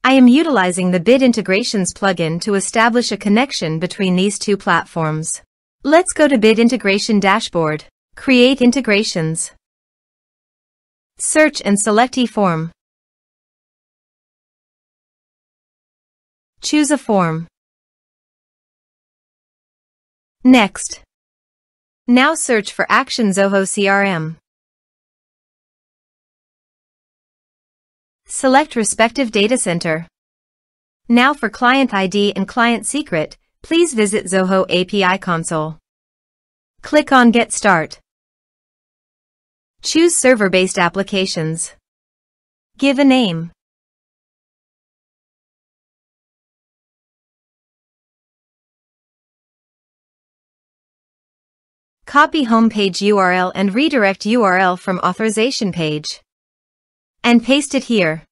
I am utilizing the Bit Integrations plugin to establish a connection between these two platforms. Let's go to Bit Integration Dashboard. Create integrations. Search and select eForm. Choose a form. Next. Now search for Action Zoho CRM. Select respective data center. Now for client ID and client secret, please visit Zoho API console. Click on Get Start. Choose server-based applications. Give a name. Copy homepage URL and redirect URL from authorization page. And paste it here.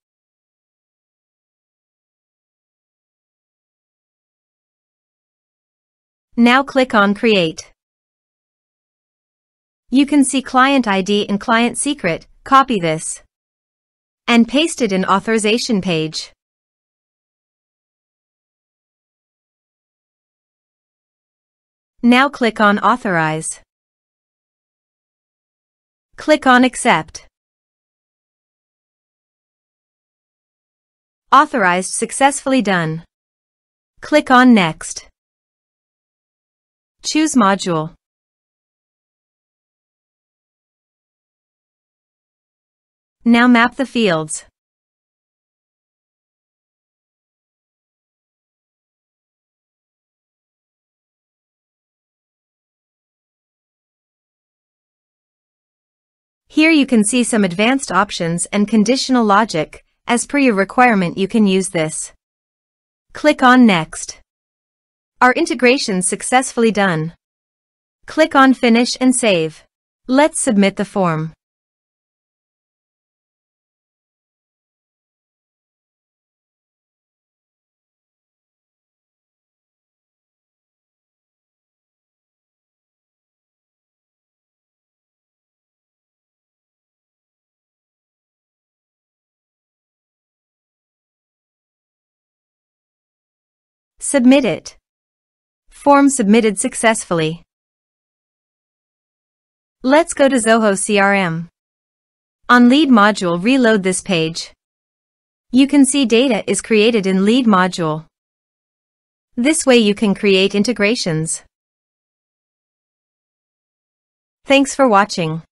Now click on Create. You can see client ID and client secret. Copy this and paste it in authorization page. Now click on Authorize. Click on Accept. Authorized successfully done. Click on Next. Choose Module. Now map the fields. Here you can see some advanced options and conditional logic. As per your requirement, you can use this. Click on Next. Our integration successfully done. Click on Finish and Save. Let's submit the form. Submit it. Form submitted successfully. Let's go to Zoho CRM. On Lead module, reload this page. You can see data is created in Lead module. This way you can create integrations. Thanks for watching.